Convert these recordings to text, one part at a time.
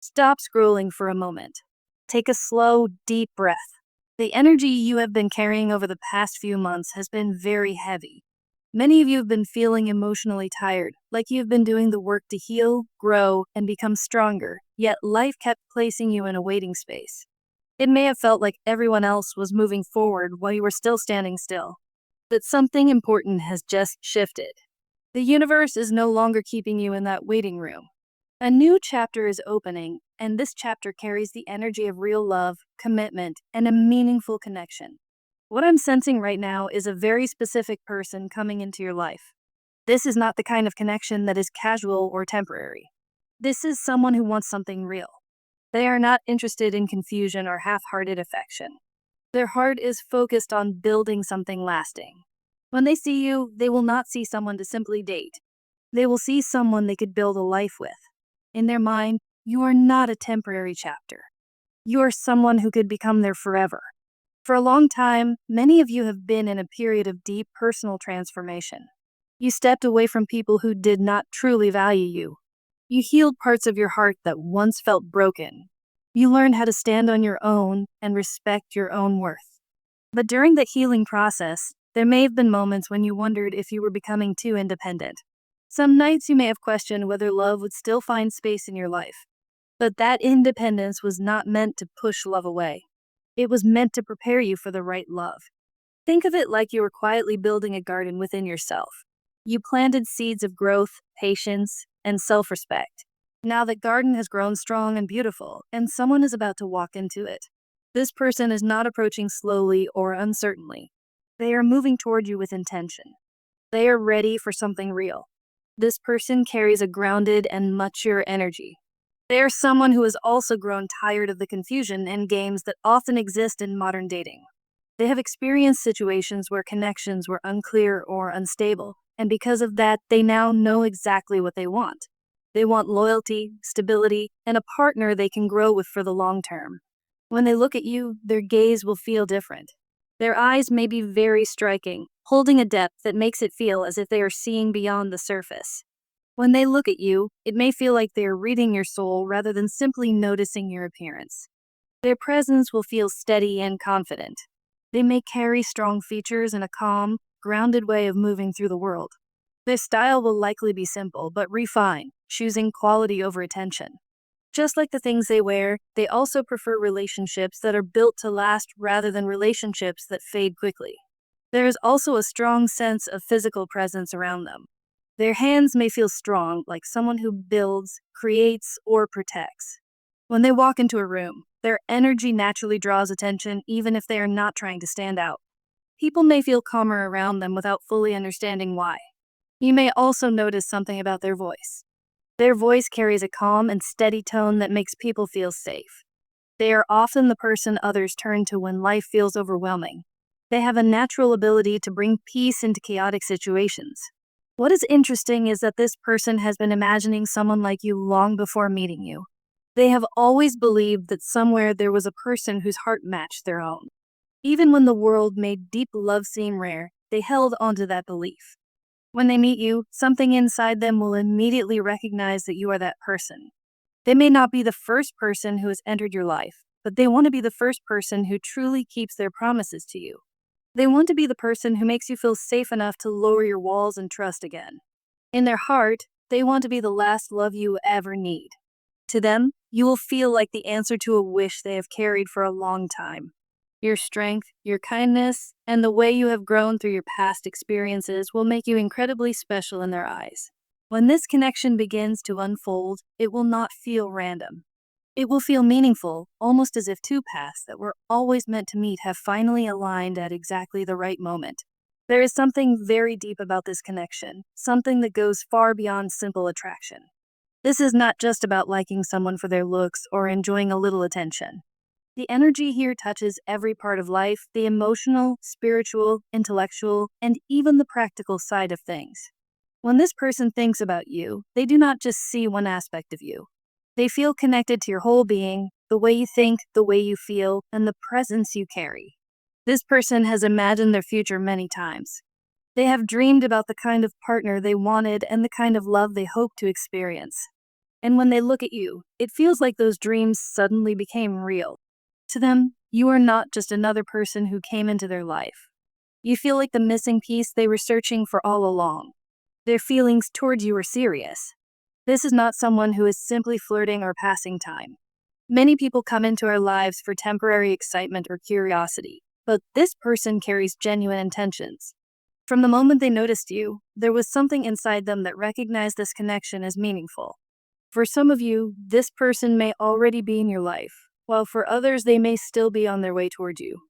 Stop scrolling for a moment. Take a slow, deep breath. The energy you have been carrying over the past few months has been very heavy. Many of you have been feeling emotionally tired, like you have been doing the work to heal, grow, and become stronger, yet life kept placing you in a waiting space. It may have felt like everyone else was moving forward while you were still standing still. But something important has just shifted. The universe is no longer keeping you in that waiting room. A new chapter is opening, and this chapter carries the energy of real love, commitment, and a meaningful connection. What I'm sensing right now is a very specific person coming into your life. This is not the kind of connection that is casual or temporary. This is someone who wants something real. They are not interested in confusion or half-hearted affection. Their heart is focused on building something lasting. When they see you, they will not see someone to simply date. They will see someone they could build a life with. In their mind, you are not a temporary chapter. You are someone who could become their forever. For a long time, many of you have been in a period of deep personal transformation. You stepped away from people who did not truly value you. You healed parts of your heart that once felt broken. You learned how to stand on your own and respect your own worth. But during the healing process, there may have been moments when you wondered if you were becoming too independent. Some nights you may have questioned whether love would still find space in your life. But that independence was not meant to push love away. It was meant to prepare you for the right love. Think of it like you were quietly building a garden within yourself. You planted seeds of growth, patience, and self-respect. Now the garden has grown strong and beautiful, and someone is about to walk into it. This person is not approaching slowly or uncertainly. They are moving toward you with intention. They are ready for something real. This person carries a grounded and mature energy. They are someone who has also grown tired of the confusion and games that often exist in modern dating. They have experienced situations where connections were unclear or unstable, and because of that, they now know exactly what they want. They want loyalty, stability, and a partner they can grow with for the long term. When they look at you, their gaze will feel different. Their eyes may be very striking, holding a depth that makes it feel as if they are seeing beyond the surface. When they look at you, it may feel like they are reading your soul rather than simply noticing your appearance. Their presence will feel steady and confident. They may carry strong features and a calm, grounded way of moving through the world. Their style will likely be simple but refined, choosing quality over attention. Just like the things they wear, they also prefer relationships that are built to last rather than relationships that fade quickly. There is also a strong sense of physical presence around them. Their hands may feel strong, like someone who builds, creates, or protects. When they walk into a room, their energy naturally draws attention even if they are not trying to stand out. People may feel calmer around them without fully understanding why. You may also notice something about their voice. Their voice carries a calm and steady tone that makes people feel safe. They are often the person others turn to when life feels overwhelming. They have a natural ability to bring peace into chaotic situations. What is interesting is that this person has been imagining someone like you long before meeting you. They have always believed that somewhere there was a person whose heart matched their own. Even when the world made deep love seem rare, they held onto that belief. When they meet you, something inside them will immediately recognize that you are that person. They may not be the first person who has entered your life, but they want to be the first person who truly keeps their promises to you. They want to be the person who makes you feel safe enough to lower your walls and trust again. In their heart, they want to be the last love you ever need. To them, you will feel like the answer to a wish they have carried for a long time. Your strength, your kindness, and the way you have grown through your past experiences will make you incredibly special in their eyes. When this connection begins to unfold, it will not feel random. It will feel meaningful, almost as if two paths that were always meant to meet have finally aligned at exactly the right moment. There is something very deep about this connection, something that goes far beyond simple attraction. This is not just about liking someone for their looks or enjoying a little attention. The energy here touches every part of life, the emotional, spiritual, intellectual, and even the practical side of things. When this person thinks about you, they do not just see one aspect of you. They feel connected to your whole being, the way you think, the way you feel, and the presence you carry. This person has imagined their future many times. They have dreamed about the kind of partner they wanted and the kind of love they hope to experience. And when they look at you, it feels like those dreams suddenly became real. To them, you are not just another person who came into their life. You feel like the missing piece they were searching for all along. Their feelings towards you are serious. This is not someone who is simply flirting or passing time. Many people come into our lives for temporary excitement or curiosity, but this person carries genuine intentions. From the moment they noticed you, there was something inside them that recognized this connection as meaningful. For some of you, this person may already be in your life, while for others, they may still be on their way toward you.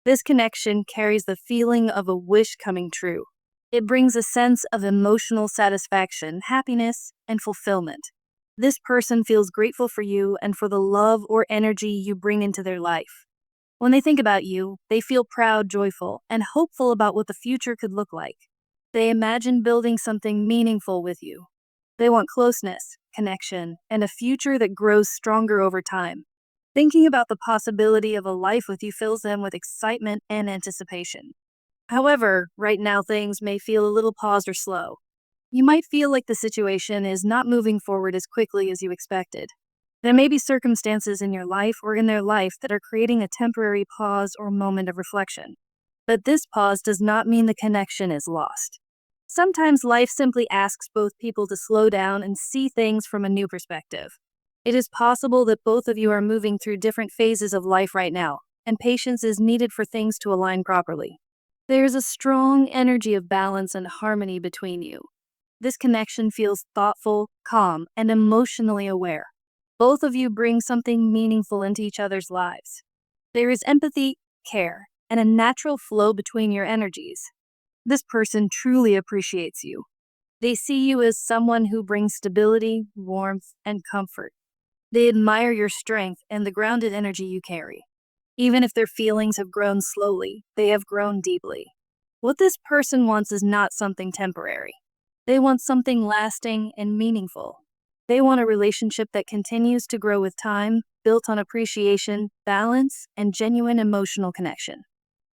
This connection carries the feeling of a wish coming true. It brings a sense of emotional satisfaction, happiness, and fulfillment. This person feels grateful for you and for the love or energy you bring into their life. When they think about you, they feel proud, joyful, and hopeful about what the future could look like. They imagine building something meaningful with you. They want closeness, connection, and a future that grows stronger over time. Thinking about the possibility of a life with you fills them with excitement and anticipation. However, right now things may feel a little paused or slow. You might feel like the situation is not moving forward as quickly as you expected. There may be circumstances in your life or in their life that are creating a temporary pause or moment of reflection. But this pause does not mean the connection is lost. Sometimes life simply asks both people to slow down and see things from a new perspective. It is possible that both of you are moving through different phases of life right now, and patience is needed for things to align properly. There is a strong energy of balance and harmony between you. This connection feels thoughtful, calm, and emotionally aware. Both of you bring something meaningful into each other's lives. There is empathy, care, and a natural flow between your energies. This person truly appreciates you. They see you as someone who brings stability, warmth, and comfort. They admire your strength and the grounded energy you carry. Even if their feelings have grown slowly, they have grown deeply. What this person wants is not something temporary. They want something lasting and meaningful. They want a relationship that continues to grow with time, built on appreciation, balance, and genuine emotional connection.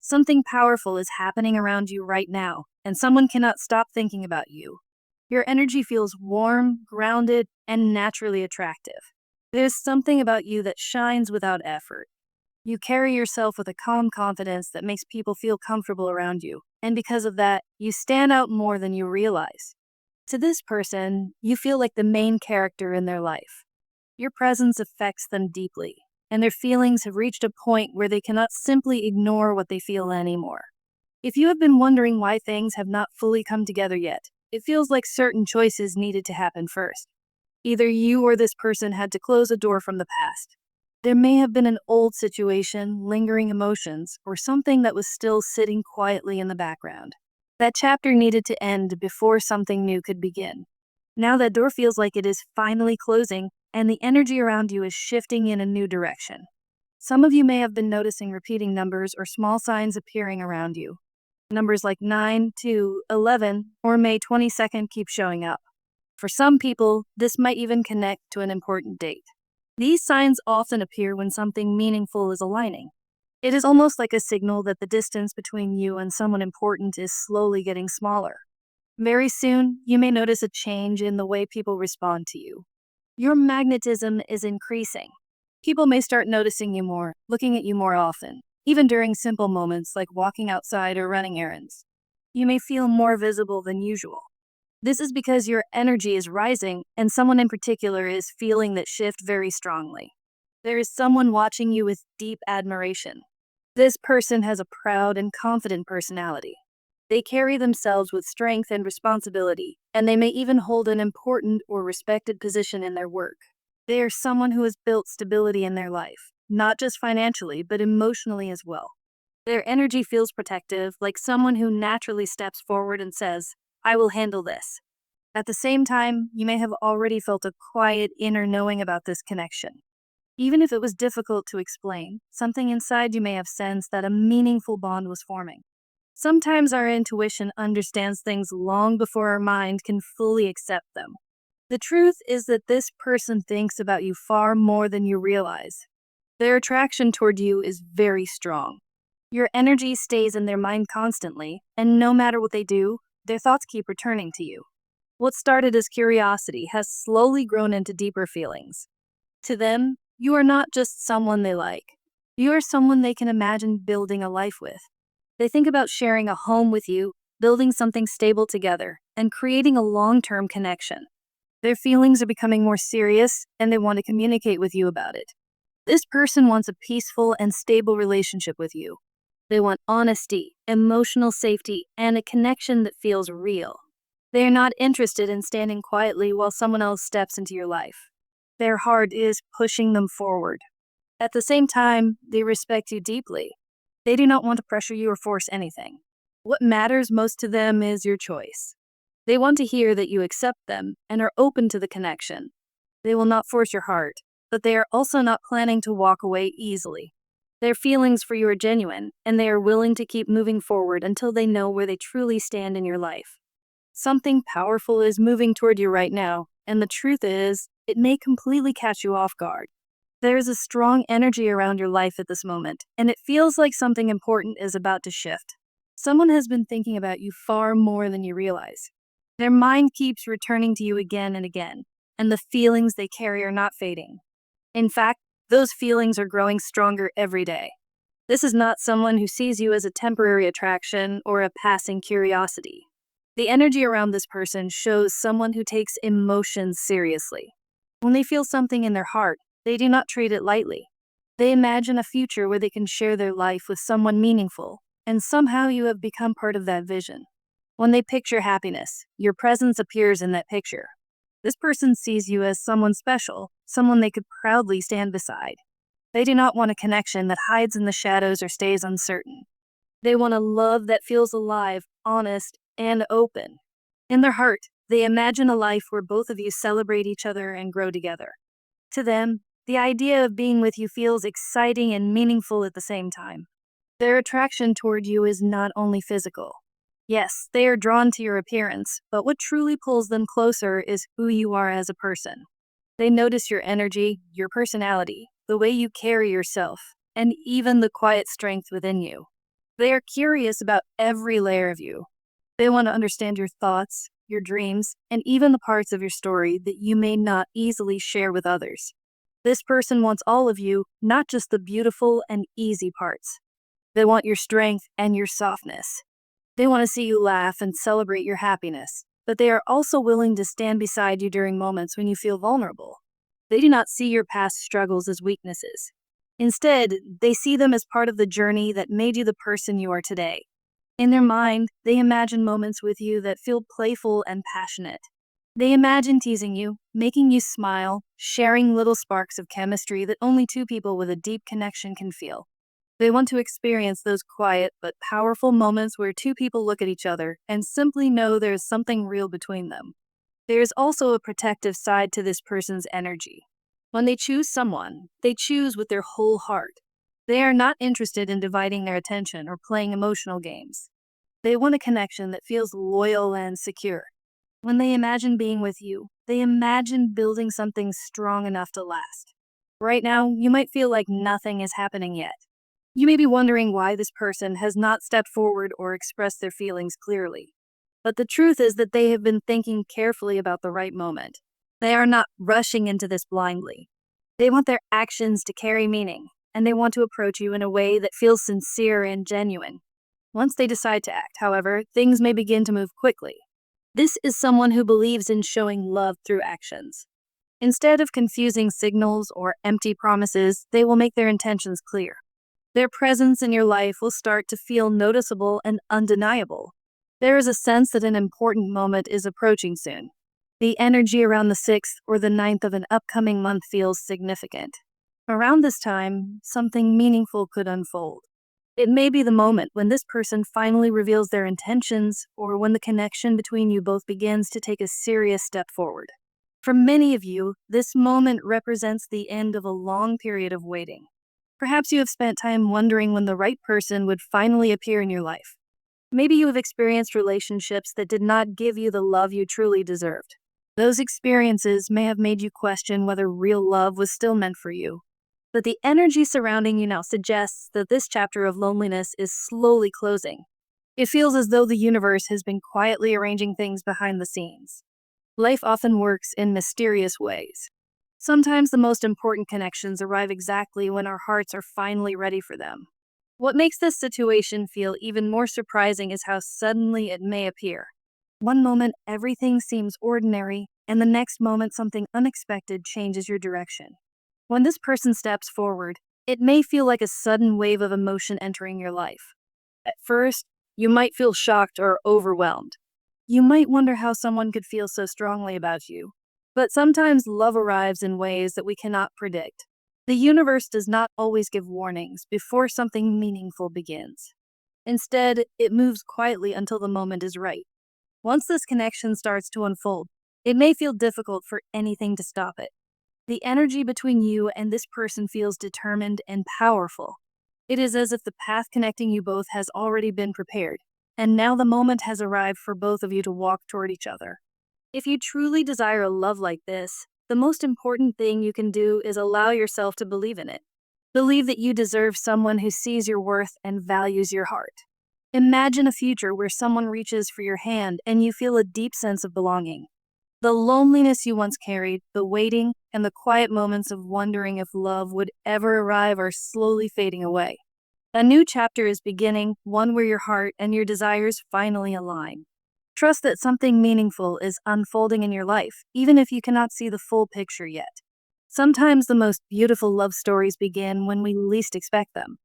Something powerful is happening around you right now, and someone cannot stop thinking about you. Your energy feels warm, grounded, and naturally attractive. There's something about you that shines without effort. You carry yourself with a calm confidence that makes people feel comfortable around you, and because of that, you stand out more than you realize. To this person, you feel like the main character in their life. Your presence affects them deeply, and their feelings have reached a point where they cannot simply ignore what they feel anymore. If you have been wondering why things have not fully come together yet, it feels like certain choices needed to happen first. Either you or this person had to close a door from the past. There may have been an old situation, lingering emotions, or something that was still sitting quietly in the background. That chapter needed to end before something new could begin. Now that door feels like it is finally closing, and the energy around you is shifting in a new direction. Some of you may have been noticing repeating numbers or small signs appearing around you. Numbers like 9, 2, 11, or May 22nd keep showing up. For some people, this might even connect to an important date. These signs often appear when something meaningful is aligning. It is almost like a signal that the distance between you and someone important is slowly getting smaller. Very soon, you may notice a change in the way people respond to you. Your magnetism is increasing. People may start noticing you more, looking at you more often, even during simple moments like walking outside or running errands. You may feel more visible than usual. This is because your energy is rising and someone in particular is feeling that shift very strongly. There is someone watching you with deep admiration. This person has a proud and confident personality. They carry themselves with strength and responsibility, and they may even hold an important or respected position in their work. They are someone who has built stability in their life, not just financially, but emotionally as well. Their energy feels protective, like someone who naturally steps forward and says, I will handle this. At the same time, you may have already felt a quiet inner knowing about this connection. Even if it was difficult to explain, something inside you may have sensed that a meaningful bond was forming. Sometimes our intuition understands things long before our mind can fully accept them. The truth is that this person thinks about you far more than you realize. Their attraction toward you is very strong. Your energy stays in their mind constantly, and no matter what they do, their thoughts keep returning to you. What started as curiosity has slowly grown into deeper feelings. To them, you are not just someone they like. You are someone they can imagine building a life with. They think about sharing a home with you, building something stable together, and creating a long-term connection. Their feelings are becoming more serious, and they want to communicate with you about it. This person wants a peaceful and stable relationship with you. They want honesty, emotional safety, and a connection that feels real. They are not interested in standing quietly while someone else steps into your life. Their heart is pushing them forward. At the same time, they respect you deeply. They do not want to pressure you or force anything. What matters most to them is your choice. They want to hear that you accept them and are open to the connection. They will not force your heart, but they are also not planning to walk away easily. Their feelings for you are genuine, and they are willing to keep moving forward until they know where they truly stand in your life. Something powerful is moving toward you right now, and the truth is, it may completely catch you off guard. There is a strong energy around your life at this moment, and it feels like something important is about to shift. Someone has been thinking about you far more than you realize. Their mind keeps returning to you again and again, and the feelings they carry are not fading. In fact, those feelings are growing stronger every day. This is not someone who sees you as a temporary attraction or a passing curiosity. The energy around this person shows someone who takes emotions seriously. When they feel something in their heart, they do not treat it lightly. They imagine a future where they can share their life with someone meaningful, and somehow you have become part of that vision. When they picture happiness, your presence appears in that picture. This person sees you as someone special, someone they could proudly stand beside. They do not want a connection that hides in the shadows or stays uncertain. They want a love that feels alive, honest, and open. In their heart, they imagine a life where both of you celebrate each other and grow together. To them, the idea of being with you feels exciting and meaningful at the same time. Their attraction toward you is not only physical. Yes, they are drawn to your appearance, but what truly pulls them closer is who you are as a person. They notice your energy, your personality, the way you carry yourself, and even the quiet strength within you. They are curious about every layer of you. They want to understand your thoughts, your dreams, and even the parts of your story that you may not easily share with others. This person wants all of you, not just the beautiful and easy parts. They want your strength and your softness. They want to see you laugh and celebrate your happiness, but they are also willing to stand beside you during moments when you feel vulnerable. They do not see your past struggles as weaknesses. Instead, they see them as part of the journey that made you the person you are today. In their mind, they imagine moments with you that feel playful and passionate. They imagine teasing you, making you smile, sharing little sparks of chemistry that only two people with a deep connection can feel. They want to experience those quiet but powerful moments where two people look at each other and simply know there is something real between them. There is also a protective side to this person's energy. When they choose someone, they choose with their whole heart. They are not interested in dividing their attention or playing emotional games. They want a connection that feels loyal and secure. When they imagine being with you, they imagine building something strong enough to last. Right now, you might feel like nothing is happening yet. You may be wondering why this person has not stepped forward or expressed their feelings clearly. But the truth is that they have been thinking carefully about the right moment. They are not rushing into this blindly. They want their actions to carry meaning, and they want to approach you in a way that feels sincere and genuine. Once they decide to act, however, things may begin to move quickly. This is someone who believes in showing love through actions. Instead of confusing signals or empty promises, they will make their intentions clear. Their presence in your life will start to feel noticeable and undeniable. There is a sense that an important moment is approaching soon. The energy around the 6th or the 9th of an upcoming month feels significant. Around this time, something meaningful could unfold. It may be the moment when this person finally reveals their intentions or when the connection between you both begins to take a serious step forward. For many of you, this moment represents the end of a long period of waiting. Perhaps you have spent time wondering when the right person would finally appear in your life. Maybe you have experienced relationships that did not give you the love you truly deserved. Those experiences may have made you question whether real love was still meant for you. But the energy surrounding you now suggests that this chapter of loneliness is slowly closing. It feels as though the universe has been quietly arranging things behind the scenes. Life often works in mysterious ways. Sometimes the most important connections arrive exactly when our hearts are finally ready for them. What makes this situation feel even more surprising is how suddenly it may appear. One moment, everything seems ordinary, and the next moment, something unexpected changes your direction. When this person steps forward, it may feel like a sudden wave of emotion entering your life. At first, you might feel shocked or overwhelmed. You might wonder how someone could feel so strongly about you. But sometimes love arrives in ways that we cannot predict. The universe does not always give warnings before something meaningful begins. Instead, it moves quietly until the moment is right. Once this connection starts to unfold, it may feel difficult for anything to stop it. The energy between you and this person feels determined and powerful. It is as if the path connecting you both has already been prepared, and now the moment has arrived for both of you to walk toward each other. If you truly desire a love like this, the most important thing you can do is allow yourself to believe in it. Believe that you deserve someone who sees your worth and values your heart. Imagine a future where someone reaches for your hand and you feel a deep sense of belonging. The loneliness you once carried, the waiting, and the quiet moments of wondering if love would ever arrive are slowly fading away. A new chapter is beginning, one where your heart and your desires finally align. Trust that something meaningful is unfolding in your life, even if you cannot see the full picture yet. Sometimes the most beautiful love stories begin when we least expect them.